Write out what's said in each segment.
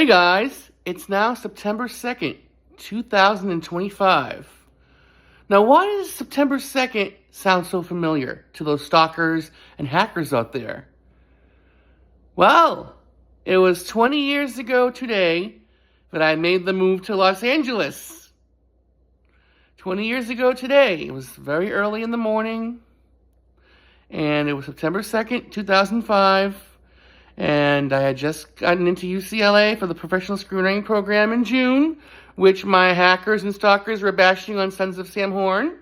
Hey guys, it's now September 2nd, 2025. Now, why does September 2nd sound so familiar to those stalkers and hackers out there? Well, it was 20 years ago today that I made the move to Los Angeles. 20 years ago today, it was very early in the morning, and it was September 2nd, 2005. And I had just gotten into UCLA for the professional screenwriting program in June, which my hackers and stalkers were bashing on Sons of Sam Horn.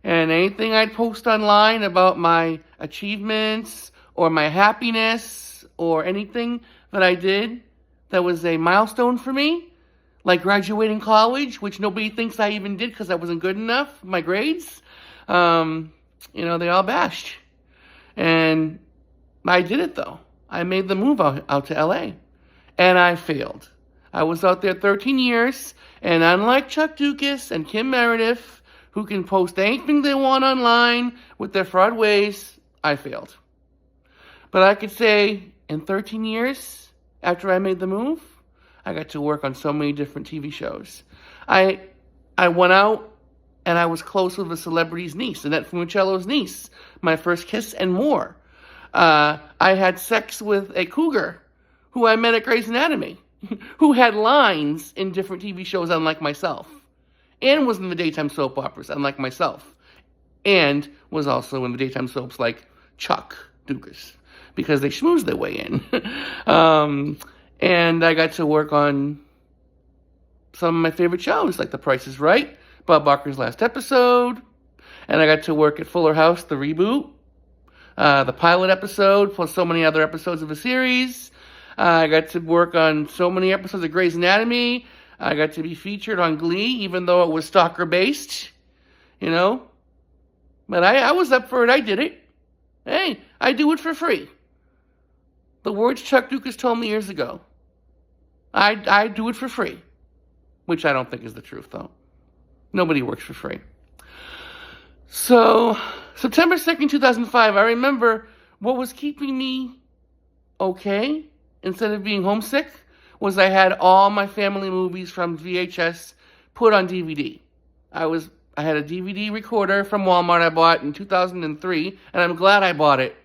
And anything I'd post online about my achievements or my happiness or anything that I did that was a milestone for me, like graduating college, which nobody thinks I even did because I wasn't good enough, my grades, they all bashed. And I did it though. I made the move out to LA, and I failed. I was out there 13 years, and unlike Chuck Dukas and Kim Meredith, who can post anything they want online with their fraud ways, I failed. But I could say in 13 years after I made the move, I got to work on so many different TV shows. I went out and I was close with a celebrity's niece, Annette Funicello's niece, my first kiss and more. I had sex with a cougar who I met at Grey's Anatomy, who had lines in different TV shows unlike myself, and was in the daytime soap operas unlike myself, and was also in the daytime soaps like Chuck Dukas, because they schmoozed their way in. And I got to work on some of my favorite shows, like The Price is Right, Bob Barker's last episode, and I got to work at Fuller House, the reboot, the pilot episode, plus so many other episodes of the series. I got to work on so many episodes of Grey's Anatomy. I got to be featured on Glee, even though it was stalker-based, But I was up for it. I did it. Hey, I do it for free. The words Chuck Dukas told me years ago. I do it for free, which I don't think is the truth, though. Nobody works for free. So, September 2nd, 2005, I remember what was keeping me okay instead of being homesick was I had all my family movies from VHS put on DVD. I had a DVD recorder from Walmart I bought in 2003, and I'm glad I bought it.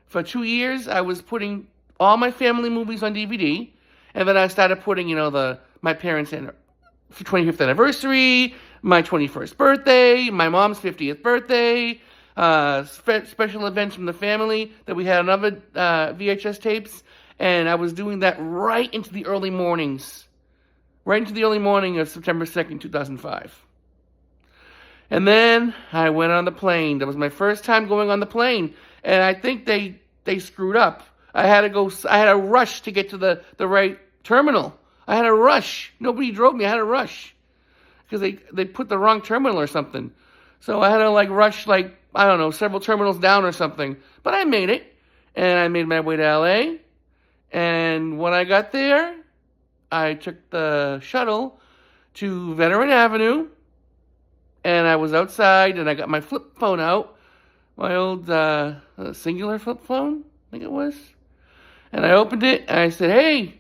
For 2 years, I was putting all my family movies on DVD, and then I started putting, my parents' 25th anniversary, my 21st birthday, my mom's 50th birthday, special events from the family that we had on other VHS tapes, and I was doing that right into the early mornings, right into the early morning of September 2nd, 2005. And then I went on the plane. That was my first time going on the plane, and I think they screwed up. I had a rush to get to the right terminal. I had a rush. Nobody drove me. I had a rush because they put the wrong terminal or something. So I had to rush several terminals down or something. But I made it, and I made my way to LA. And when I got there, I took the shuttle to Veteran Avenue, and I was outside, and I got my flip phone out, my old singular flip phone, I think it was. And I opened it, and I said, "Hey,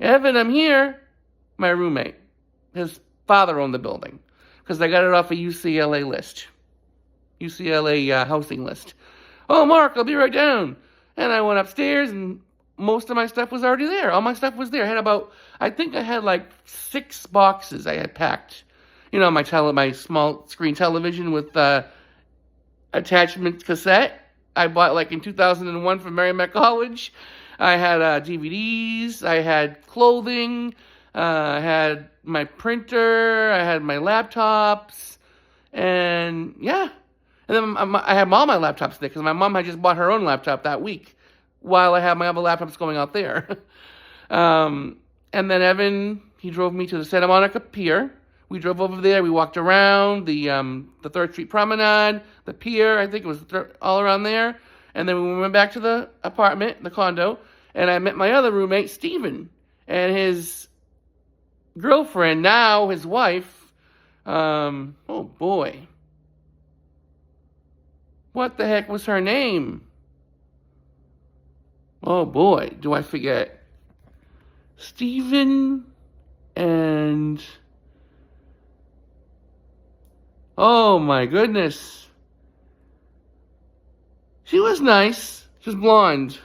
Evan, I'm here." My roommate, his father owned the building, because I got it off a UCLA housing list. "Oh, Mark, I'll be right down." And I went upstairs, and most of my stuff was already there. All my stuff was there. I think I had 6 boxes I had packed. My small screen television with attachment cassette I bought in 2001 from Merrimack College. I had DVDs, I had clothing, I had my printer, I had my laptops, and yeah. And then I had all my laptops there because my mom had just bought her own laptop that week while I had my other laptops going out there. And then Evan, he drove me to the Santa Monica Pier. We drove over there, we walked around the 3rd Street Promenade, the pier, I think it was all around there. And then we went back to the apartment, the condo, and I met my other roommate, Steven, and his girlfriend, now his wife. Oh boy. What the heck was her name? Oh boy, do I forget. Steven and... Oh my goodness. She was nice. She was blonde.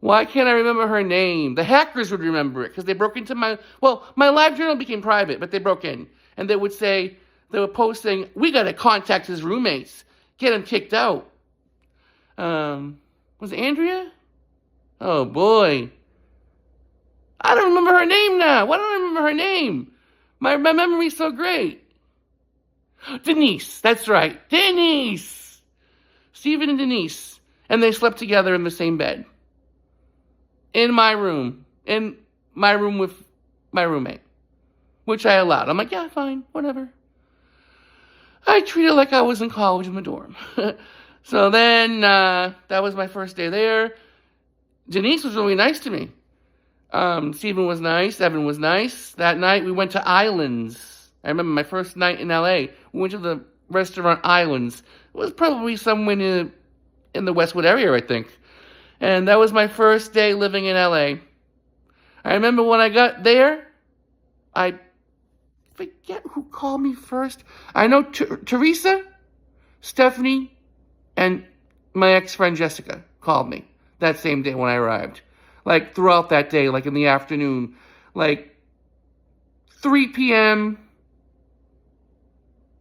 Why can't I remember her name? The hackers would remember it because they broke into my live journal became private, but they broke in. And they would post saying, we got to contact his roommates, get him kicked out. Was it Andrea? Oh boy. I don't remember her name now. Why don't I remember her name? My memory's so great. Denise, that's right. Denise! Stephen and Denise. And they slept together in the same bed. In my room. In my room with my roommate. Which I allowed. I'm like, yeah, fine, whatever. I treated it like I was in college in the dorm. So then, that was my first day there. Denise was really nice to me. Stephen was nice. Evan was nice. That night, we went to Islands. I remember my first night in L.A. We went to the restaurant Islands. It was probably somewhere in the Westwood area, I think. And that was my first day living in L.A. I remember when I got there, I forget who called me first. I know Teresa, Stephanie, and my ex-friend Jessica called me that same day when I arrived. Like, throughout that day, like in the afternoon, like 3 p.m.,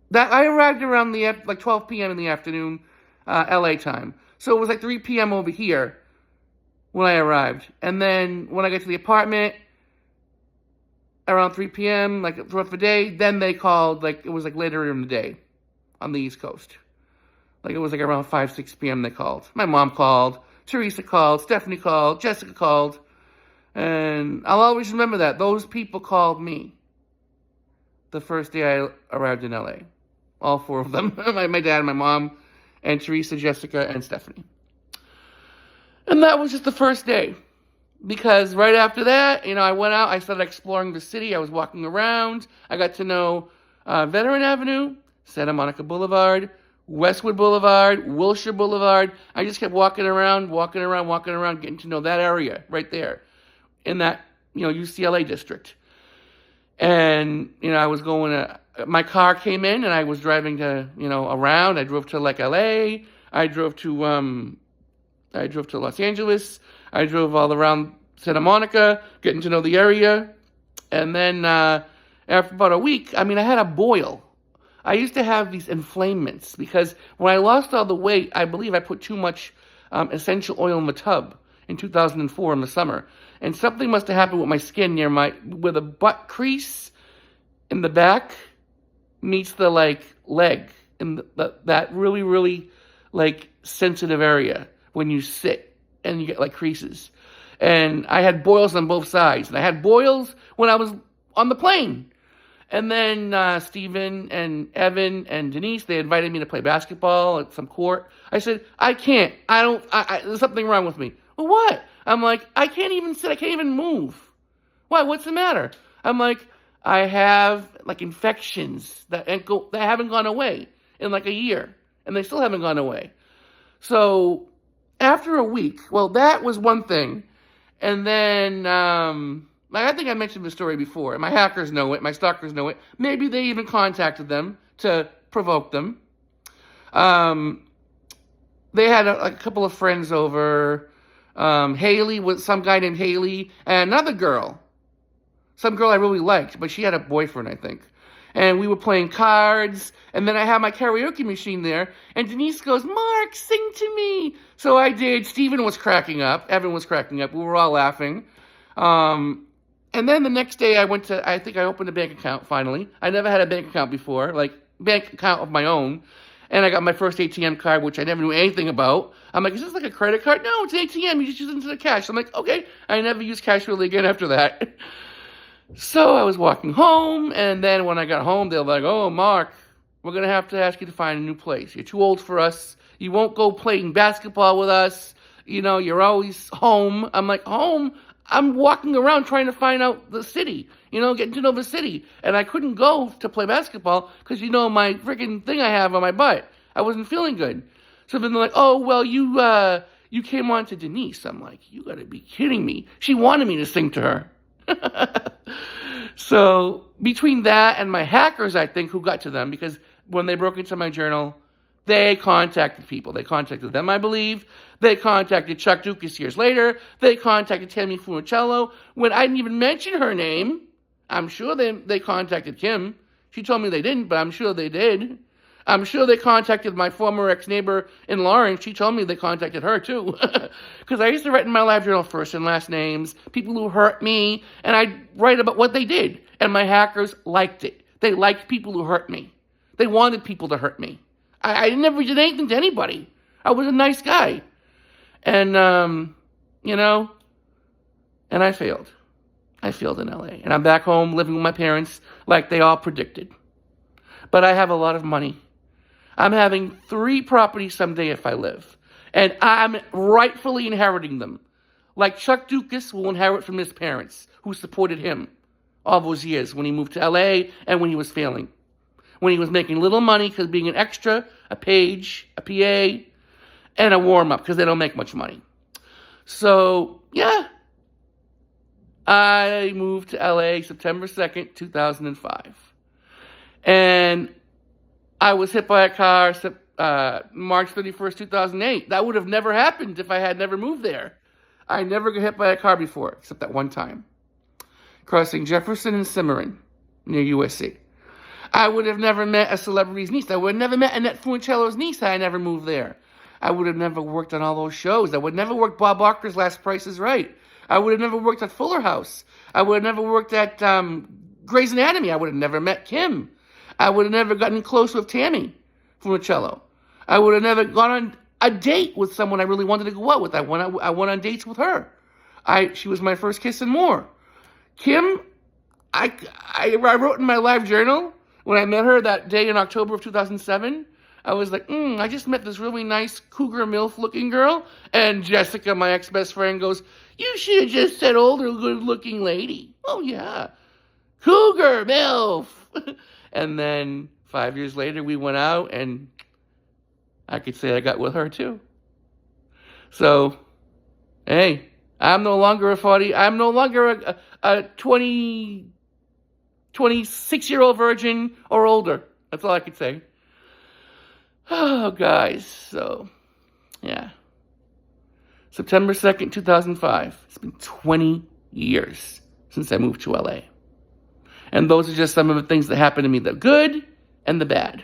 that I arrived around like 12 p.m. in the afternoon, LA time. So it was like 3 p.m. over here when I arrived. And then when I got to the apartment, around 3 p.m., like throughout the day, then they called, like it was like later in the day on the East Coast. Like it was like around 5, 6 p.m. they called. My mom called, Teresa called, Stephanie called, Jessica called. And I'll always remember that. Those people called me the first day I arrived in LA. All 4 of them. my dad, my mom, and Teresa, Jessica, and Stephanie. And that was just the first day. Because right after that, I went out, I started exploring the city. I was walking around. I got to know Veteran Avenue, Santa Monica Boulevard, Westwood Boulevard, Wilshire Boulevard. I just kept walking around, getting to know that area right there in that, UCLA district. And, I was going to, my car came in and I was driving to, around. I drove to like LA. I drove to Los Angeles. I drove all around Santa Monica, getting to know the area. And then after about a week, I had a boil. I used to have these inflamments because when I lost all the weight, I believe I put too much essential oil in the tub in 2004 in the summer. And something must have happened with my skin where the butt crease in the back meets the leg in that really, really sensitive area when you sit and you get creases. And I had boils on both sides. And I had boils when I was on the plane. And then Stephen and Evan and Denise, they invited me to play basketball at some court. I said, I can't. There's something wrong with me. Well, what? I'm like, I can't even sit. I can't even move. Why? What's the matter? I'm like, I have infections that haven't gone away in a year. And they still haven't gone away. So after a week, that was one thing. And then, I think I mentioned the story before. My hackers know it. My stalkers know it. Maybe they even contacted them to provoke them. They had a couple of friends over. Haley was some guy named Haley, and another girl. Some girl I really liked, but she had a boyfriend, I think. And we were playing cards, and then I had my karaoke machine there, and Denise goes, Mark, sing to me. So I did. Stephen was cracking up. Evan was cracking up. We were all laughing. And then the next day I think I opened a bank account finally. I never had a bank account before, bank account of my own. And I got my first ATM card, which I never knew anything about. I'm like, is this a credit card? No, it's an ATM. You just use it into the cash. I'm like, okay. I never used cash really again after that. So I was walking home, and then when I got home, they were like, oh, Mark, we're going to have to ask you to find a new place. You're too old for us. You won't go playing basketball with us. You're always home. I'm like, home? I'm walking around trying to find out the city, getting to know the city. And I couldn't go to play basketball because, my freaking thing I have on my butt. I wasn't feeling good. So then they're like, oh, well, you came on to Denise. I'm like, you got to be kidding me. She wanted me to sing to her. So between that and my hackers, I think, who got to them, because when they broke into my journal, they contacted people. They contacted them, I believe. They contacted Chuck Dukas years later. They contacted Tammy Funicello. When I didn't even mention her name, I'm sure they contacted Kim. She told me they didn't, but I'm sure they did. I'm sure they contacted my former ex-neighbor in Lawrence. She told me they contacted her, too. Because I used to write in my live journal first and last names, people who hurt me, and I'd write about what they did. And my hackers liked it. They liked people who hurt me. They wanted people to hurt me. I never did anything to anybody. I was a nice guy. And, and I failed. I failed in LA. And I'm back home living with my parents like they all predicted. But I have a lot of money. I'm having 3 properties someday if I live. And I'm rightfully inheriting them. Like Chuck Dukas will inherit from his parents, who supported him all those years when he moved to LA and when he was failing. When he was making little money because being an extra, a page, a PA, and a warm-up because they don't make much money. So, yeah. I moved to LA September 2nd, 2005. And I was hit by a car March 31st, 2008. That would have never happened if I had never moved there. I never got hit by a car before, except that one time. Crossing Jefferson and Cimarron, near USC. I would have never met a celebrity's niece. I would have never met Annette Funicello's niece had I never moved there. I would have never worked on all those shows. I would have never worked Bob Barker's Last Price is Right. I would have never worked at Fuller House. I would have never worked at Grey's Anatomy. I would have never met Kim. I would have never gotten close with Tammy Funicello. I would have never gone on a date with someone I really wanted to go out with. I went on dates with her. She was my first kiss and more. Kim, I wrote in my live journal when I met her that day in October of 2007, I was like, I just met this really nice cougar MILF-looking girl. And Jessica, my ex-best friend, goes, you should have just said older, good-looking lady. Oh, yeah. Cougar MILF. And then 5 years later, we went out, and I could say I got with her, too. So, hey, I'm no longer a 40, I'm no longer a 26-year-old virgin or older. That's all I could say. Oh, guys, so, yeah. September 2nd, 2005. It's been 20 years since I moved to LA. And those are just some of the things that happened to me, the good and the bad.